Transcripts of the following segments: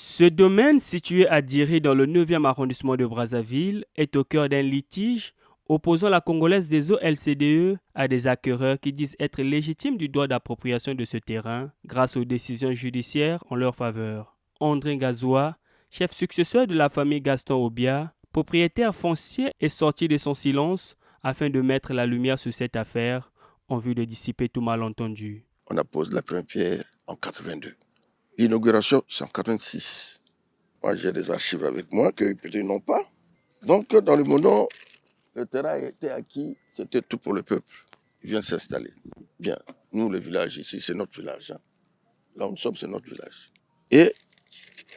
Ce domaine, situé à Diri dans le 9e arrondissement de Brazzaville, est au cœur d'un litige opposant la Congolaise des eaux LCDE à des acquéreurs qui disent être légitimes du droit d'appropriation de ce terrain grâce aux décisions judiciaires en leur faveur. André Gazoua, chef successeur de la famille Gaston Obia, propriétaire foncier, est sorti de son silence afin de mettre la lumière sur cette affaire en vue de dissiper tout malentendu. On a posé la première pierre en 82. L'inauguration, c'est en 86. Moi, j'ai des archives avec moi que peut-être n'ont pas. Donc, dans le moment, le terrain a été acquis, c'était tout pour le peuple. Ils viennent s'installer. Bien, nous, le village ici, c'est notre village. Hein. Là où nous sommes, c'est notre village. Et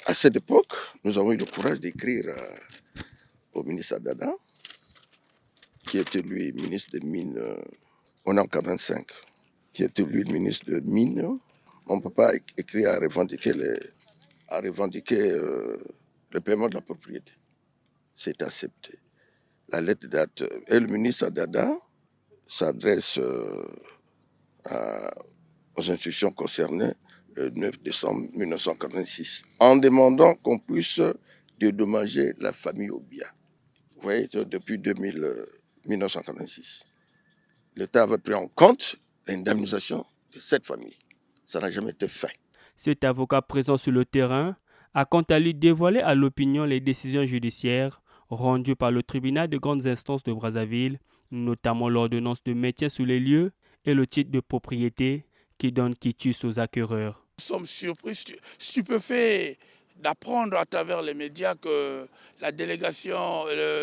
à cette époque, nous avons eu le courage d'écrire au ministre Adada, qui était lui ministre des Mines, on est en 85, qui était lui le ministre des Mines. Mon papa a écrit à revendiquer le paiement de la propriété. C'est accepté. La lettre date, et le ministre Adada s'adresse aux institutions concernées le 9 décembre 1986 en demandant qu'on puisse dédommager la famille Obia. Vous voyez, depuis 1986. L'État avait pris en compte l'indemnisation de cette famille. Ça n'a jamais été fait. Cet avocat présent sur le terrain a quant à lui dévoilé à l'opinion les décisions judiciaires rendues par le tribunal de grandes instances de Brazzaville, notamment l'ordonnance de maintien sous les lieux et le titre de propriété qui donne quitus aux acquéreurs. Nous sommes surpris, stupéfaits d'apprendre à travers les médias que la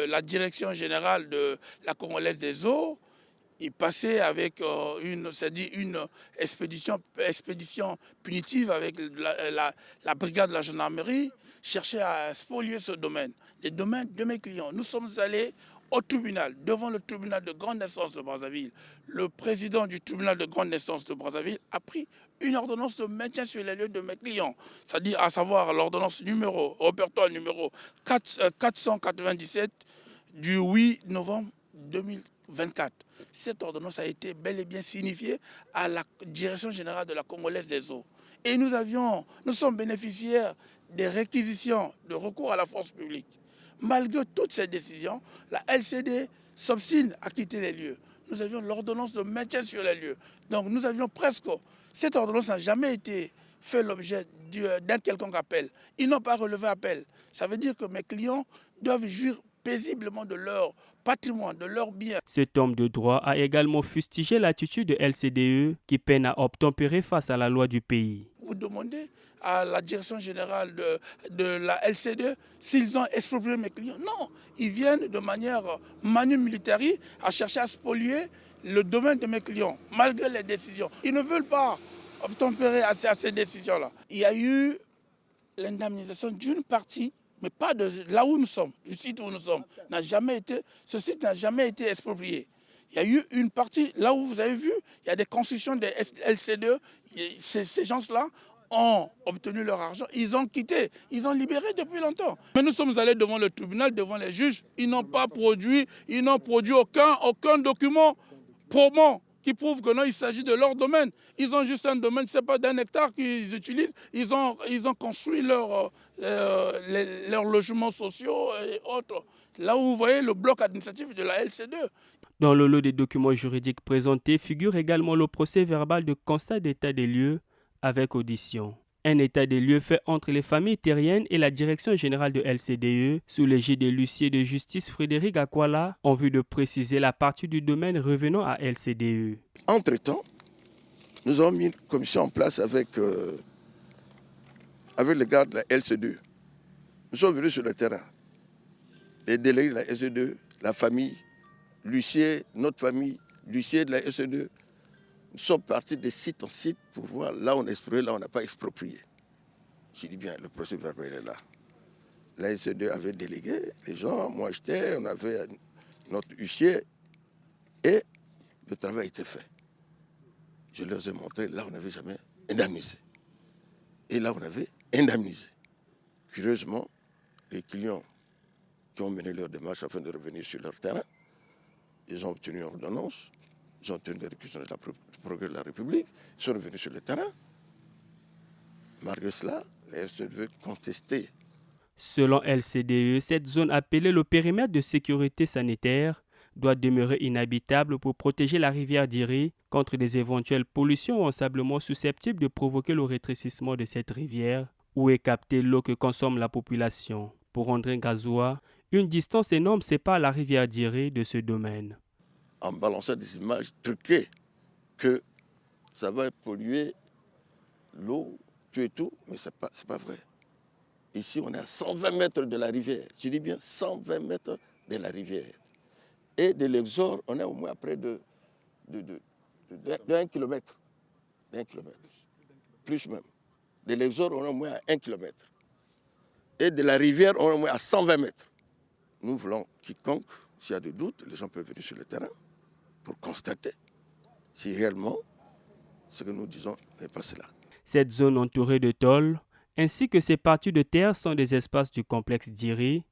la direction générale de la Congolaise des eaux il passait avec une expédition punitive avec la brigade de la gendarmerie, cherchait à spolier ce domaine, les domaines de mes clients. Nous sommes allés au tribunal, devant le tribunal de grande instance de Brazzaville. Le président du tribunal de grande instance de Brazzaville a pris une ordonnance de maintien sur les lieux de mes clients, c'est-à-dire à savoir l'ordonnance répertoire numéro 497 du 8 novembre 2024. Cette ordonnance a été bel et bien signifiée à la direction générale de la Congolaise des eaux. Et nous sommes bénéficiaires des réquisitions de recours à la force publique. Malgré toutes ces décisions, la LCD s'obstine à quitter les lieux. Nous avions l'ordonnance de maintien sur les lieux. Donc nous avions presque... Cette ordonnance n'a jamais été fait l'objet d'un quelconque appel. Ils n'ont pas relevé appel. Ça veut dire que mes clients doivent jouir paisiblement de leur patrimoine, de leurs biens. Cet homme de droit a également fustigé l'attitude de LCDE qui peine à obtempérer face à la loi du pays. Vous demandez à la direction générale de la LCDE s'ils ont exproprié mes clients. Non, ils viennent de manière manu militari à chercher à spolier le domaine de mes clients, malgré les décisions. Ils ne veulent pas obtempérer à ces décisions-là. Il y a eu l'indemnisation d'une partie, mais pas de là où nous sommes, du site où nous sommes. Ce site n'a jamais été exproprié. Il y a eu une partie, là où vous avez vu, il y a des constructions des LCDE. Ces gens-là ont obtenu leur argent, ils ont quitté, ils ont libéré depuis longtemps. Mais nous sommes allés devant le tribunal, devant les juges, ils n'ont produit aucun document probant qui prouve que non, il s'agit de leur domaine. Ils ont juste un domaine, ce n'est pas d'un hectare qu'ils utilisent. Ils ont construit leurs logements sociaux et autres. Là où vous voyez le bloc administratif de la LC2. Dans le lot des documents juridiques présentés figure également le procès verbal de constat d'état des lieux avec audition. Un état des lieux fait entre les familles terriennes et la direction générale de LCDE sous l'égide de l'huissier de justice Frédéric Akwala en vue de préciser la partie du domaine revenant à LCDE. Entre-temps, nous avons mis une commission en place avec les gars de la LC2. Nous sommes venus sur le terrain. Les délégués de la LC2, la famille, l'huissier, notre famille, l'huissier de la LC2, nous sommes partis de site en site pour voir là où on a exproprié, là où on n'a pas exproprié. J'ai dit bien, le procès verbal est là. La LC2 avait délégué les gens, moi j'étais, on avait notre huissier et le travail a été fait. Je leur ai montré là où on n'avait jamais indemnisé. Et là où on avait indemnisé. Curieusement, les clients qui ont mené leur démarche afin de revenir sur leur terrain, ils ont obtenu une ordonnance, ils ont obtenu des réquisitions du procureur de la République, ils sont revenus sur le terrain. Malgré cela, la RSE veut contester. Selon LCDE, cette zone appelée le périmètre de sécurité sanitaire doit demeurer inhabitable pour protéger la rivière d'Iri contre des éventuelles pollutions ou ensablements susceptibles de provoquer le rétrécissement de cette rivière où est captée l'eau que consomme la population. Pour André Gazoua, une distance énorme sépare la rivière d'Iri de ce domaine. En balançant des images truquées que ça va polluer l'eau, tout et tout, mais ce n'est pas vrai. Ici, on est à 120 mètres de la rivière. Je dis bien 120 mètres de la rivière. Et de l'Exor, on est au moins à près de 1 kilomètre. D'1 kilomètre. Plus même. De l'Exor, on est au moins à 1 kilomètre. Et de la rivière, on est au moins à 120 mètres. Nous voulons quiconque, s'il y a des doutes, les gens peuvent venir sur le terrain pour constater si réellement ce que nous disons n'est pas cela. Cette zone entourée de tôles, ainsi que ces parties de terre sont des espaces du complexe d'Iri,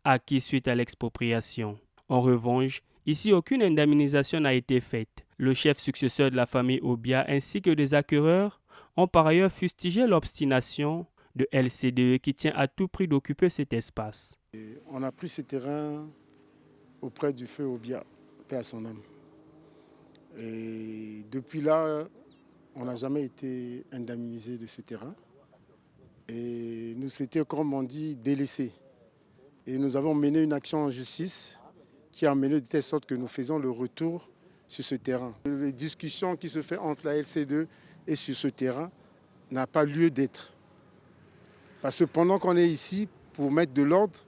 acquis suite à l'expropriation. En revanche, ici aucune indemnisation n'a été faite. Le chef successeur de la famille Obia ainsi que des acquéreurs ont par ailleurs fustigé l'obstination de LCDE qui tient à tout prix d'occuper cet espace. On a pris ce terrain auprès du feu Obia, paix à son âme. Et depuis là, on n'a jamais été indemnisé de ce terrain. Et nous s'étions, comme on dit, délaissés. Et nous avons mené une action en justice qui a mené de telle sorte que nous faisons le retour sur ce terrain. Les discussions qui se font entre la LC2 et sur ce terrain n'ont pas lieu d'être. Parce que pendant qu'on est ici, pour mettre de l'ordre,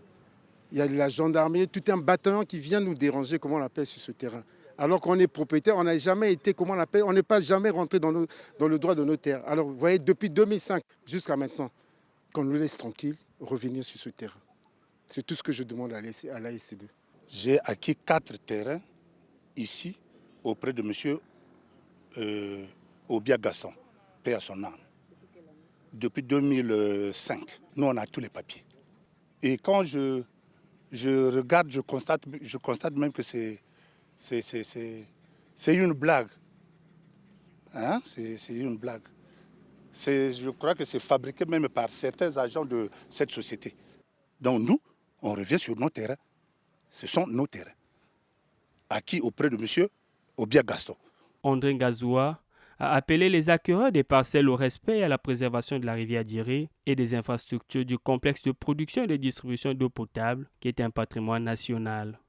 il y a de la gendarmerie, tout un bataillon qui vient nous déranger, comment on l'appelle, sur ce terrain. Alors qu'on est propriétaire, on n'a jamais été, comment on l'appelle, on n'est pas jamais rentré dans le droit de nos terres. Alors vous voyez, depuis 2005 jusqu'à maintenant, qu'on nous laisse tranquille, revenir sur ce terrain. C'est tout ce que je demande à l'ASC2. J'ai acquis 4 terrains ici auprès de M. Obia Gaston, paix à son âme. Depuis 2005, nous on a tous les papiers. Et quand je regarde, je constate même que c'est une blague. Hein? C'est une blague. Je crois que c'est fabriqué même par certains agents de cette société. Donc nous, on revient sur nos terrains. Ce sont nos terrains, acquis auprès de M. Obia Gaston. André Gazoua a appelé les acquéreurs des parcelles au respect et à la préservation de la rivière d'Iri et des infrastructures du complexe de production et de distribution d'eau potable qui est un patrimoine national.